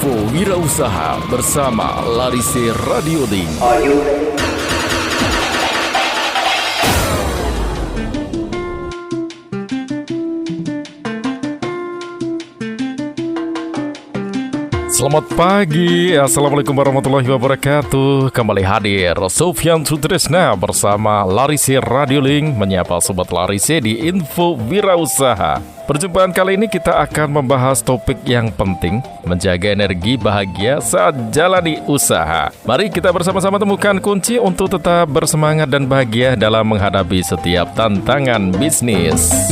Info Wirausaha bersama Larise Radio Link. Selamat pagi, Assalamualaikum warahmatullahi wabarakatuh. Kembali hadir Sofyan Sutrisna bersama Larise Radio Link menyapa Sobat Larise di Info Wirausaha. Perjumpaan kali ini kita akan membahas topik yang penting, menjaga energi bahagia saat jalani usaha. Mari kita bersama-sama temukan kunci untuk tetap bersemangat dan bahagia dalam menghadapi setiap tantangan bisnis.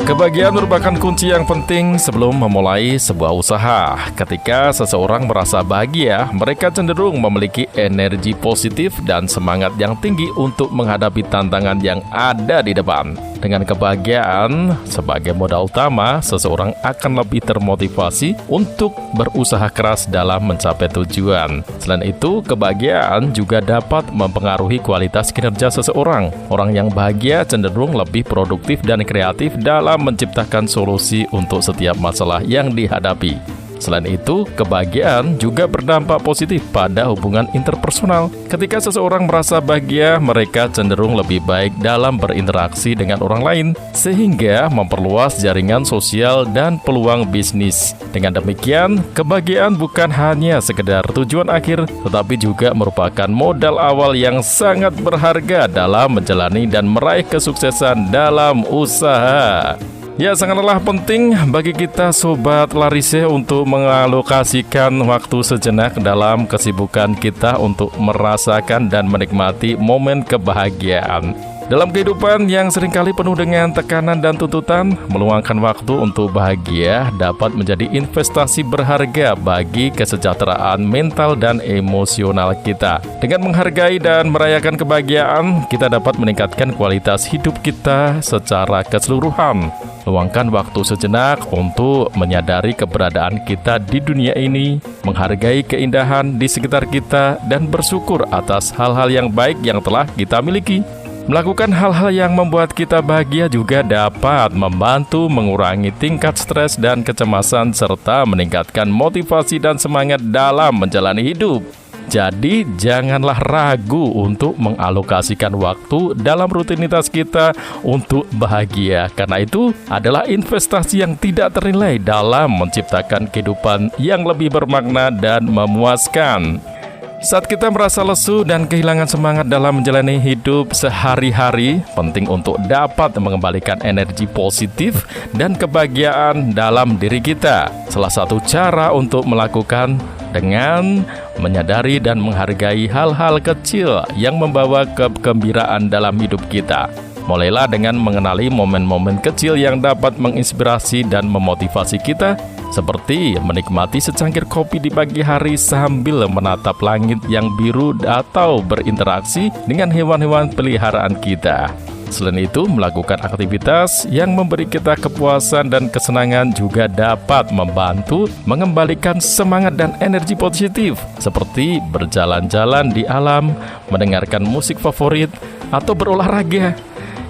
Kebahagiaan merupakan kunci yang penting sebelum memulai sebuah usaha. Ketika seseorang merasa bahagia, mereka cenderung memiliki energi positif dan semangat yang tinggi untuk menghadapi tantangan yang ada di depan. Dengan kebahagiaan sebagai modal utama, seseorang akan lebih termotivasi untuk berusaha keras dalam mencapai tujuan. Selain itu, kebahagiaan juga dapat mempengaruhi kualitas kinerja seseorang. Orang yang bahagia cenderung lebih produktif dan kreatif dalam menciptakan solusi untuk setiap masalah yang dihadapi. Selain itu, kebahagiaan juga berdampak positif pada hubungan interpersonal. Ketika seseorang merasa bahagia, mereka cenderung lebih baik dalam berinteraksi dengan orang lain, sehingga memperluas jaringan sosial dan peluang bisnis. Dengan demikian, kebahagiaan bukan hanya sekedar tujuan akhir, tetapi juga merupakan modal awal yang sangat berharga dalam menjalani dan meraih kesuksesan dalam usaha. Ya, sangatlah penting bagi kita Sobat Larise untuk mengalokasikan waktu sejenak dalam kesibukan kita untuk merasakan dan menikmati momen kebahagiaan. Dalam kehidupan yang seringkali penuh dengan tekanan dan tuntutan, meluangkan waktu untuk bahagia dapat menjadi investasi berharga bagi kesejahteraan mental dan emosional kita. Dengan menghargai dan merayakan kebahagiaan, kita dapat meningkatkan kualitas hidup kita secara keseluruhan. Luangkan waktu sejenak untuk menyadari keberadaan kita di dunia ini, menghargai keindahan di sekitar kita, dan bersyukur atas hal-hal yang baik yang telah kita miliki. Melakukan hal-hal yang membuat kita bahagia juga dapat membantu mengurangi tingkat stres dan kecemasan serta meningkatkan motivasi dan semangat dalam menjalani hidup. Jadi, janganlah ragu untuk mengalokasikan waktu dalam rutinitas kita untuk bahagia. Karena itu adalah investasi yang tidak ternilai dalam menciptakan kehidupan yang lebih bermakna dan memuaskan. Saat kita merasa lesu dan kehilangan semangat dalam menjalani hidup sehari-hari, penting untuk dapat mengembalikan energi positif dan kebahagiaan dalam diri kita. Salah satu cara untuk melakukan dengan menyadari dan menghargai hal-hal kecil yang membawa kegembiraan dalam hidup kita. Mulailah dengan mengenali momen-momen kecil yang dapat menginspirasi dan memotivasi kita, seperti menikmati secangkir kopi di pagi hari sambil menatap langit yang biru atau berinteraksi dengan hewan-hewan peliharaan kita. Selain itu, melakukan aktivitas yang memberi kita kepuasan dan kesenangan juga dapat membantu mengembalikan semangat dan energi positif, seperti berjalan-jalan di alam, mendengarkan musik favorit, atau berolahraga.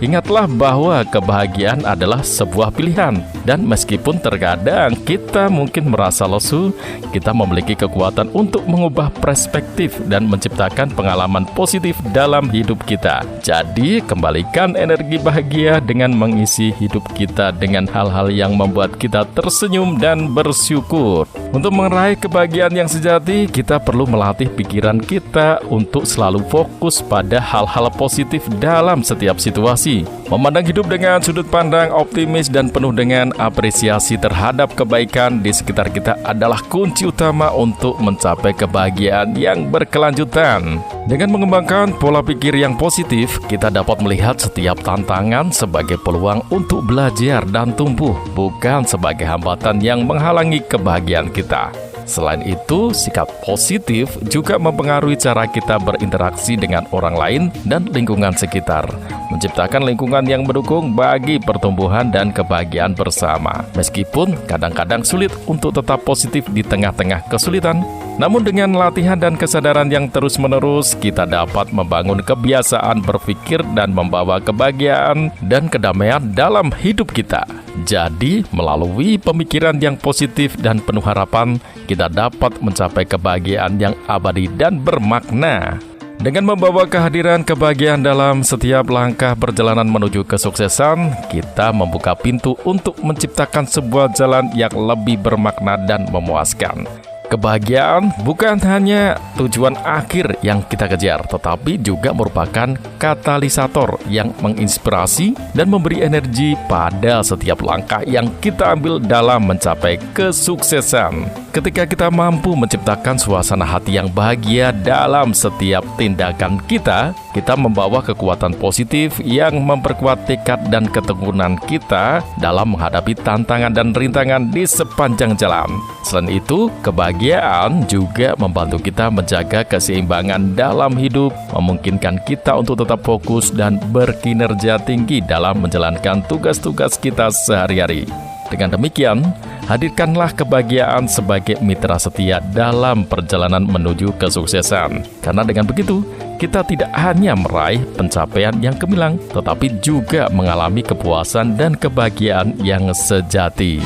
Ingatlah bahwa kebahagiaan adalah sebuah pilihan, dan meskipun terkadang kita mungkin merasa lesu, kita memiliki kekuatan untuk mengubah perspektif dan menciptakan pengalaman positif dalam hidup kita. Jadi, kembalikan energi bahagia dengan mengisi hidup kita dengan hal-hal yang membuat kita tersenyum dan bersyukur. Untuk meraih kebahagiaan yang sejati, kita perlu melatih pikiran kita untuk selalu fokus pada hal-hal positif dalam setiap situasi. Memandang hidup dengan sudut pandang optimis dan penuh dengan apresiasi terhadap kebaikan di sekitar kita adalah kunci utama untuk mencapai kebahagiaan yang berkelanjutan. Dengan mengembangkan pola pikir yang positif, kita dapat melihat setiap tantangan sebagai peluang untuk belajar dan tumbuh, bukan sebagai hambatan yang menghalangi kebahagiaan kita. Selain itu, sikap positif juga mempengaruhi cara kita berinteraksi dengan orang lain dan lingkungan sekitar, menciptakan lingkungan yang mendukung bagi pertumbuhan dan kebahagiaan bersama. Meskipun kadang-kadang sulit untuk tetap positif di tengah-tengah kesulitan, Namun dengan latihan dan kesadaran yang terus-menerus, kita dapat membangun kebiasaan berpikir dan membawa kebahagiaan dan kedamaian dalam hidup kita. Jadi, melalui pemikiran yang positif dan penuh harapan, kita dapat mencapai kebahagiaan yang abadi dan bermakna. Dengan membawa kehadiran kebahagiaan dalam setiap langkah perjalanan menuju kesuksesan, kita membuka pintu untuk menciptakan sebuah jalan yang lebih bermakna dan memuaskan. Kebahagiaan bukan hanya tujuan akhir yang kita kejar, tetapi juga merupakan katalisator yang menginspirasi dan memberi energi pada setiap langkah yang kita ambil dalam mencapai kesuksesan. Ketika kita mampu menciptakan suasana hati yang bahagia dalam setiap tindakan kita membawa kekuatan positif yang memperkuat tekad dan ketekunan kita dalam menghadapi tantangan dan rintangan di sepanjang jalan. Selain itu, kebahagiaan juga membantu kita menjaga keseimbangan dalam hidup, memungkinkan kita untuk tetap fokus dan berkinerja tinggi dalam menjalankan tugas-tugas kita sehari-hari. Dengan demikian, hadirkanlah kebahagiaan sebagai mitra setia dalam perjalanan menuju kesuksesan. Karena dengan begitu, kita tidak hanya meraih pencapaian yang gemilang, tetapi juga mengalami kepuasan dan kebahagiaan yang sejati.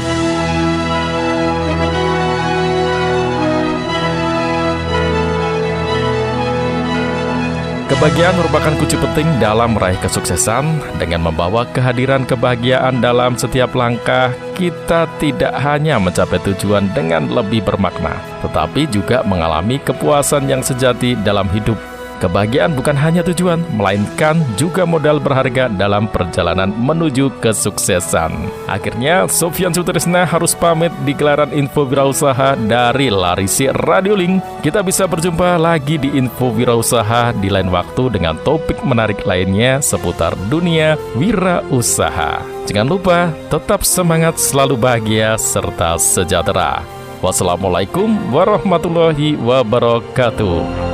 Kebahagiaan merupakan kunci penting dalam meraih kesuksesan. Dengan membawa kehadiran kebahagiaan dalam setiap langkah, kita tidak hanya mencapai tujuan dengan lebih bermakna, tetapi juga mengalami kepuasan yang sejati dalam hidup. Kebahagiaan bukan hanya tujuan, melainkan juga modal berharga dalam perjalanan menuju kesuksesan. Akhirnya, Sofyan Sutrisna harus pamit di gelaran Info Wirausaha dari Larisi Radio Link. Kita bisa berjumpa lagi di Info Wirausaha di lain waktu dengan topik menarik lainnya seputar dunia wirausaha. Jangan lupa, tetap semangat, selalu bahagia, serta sejahtera. Wassalamualaikum warahmatullahi wabarakatuh.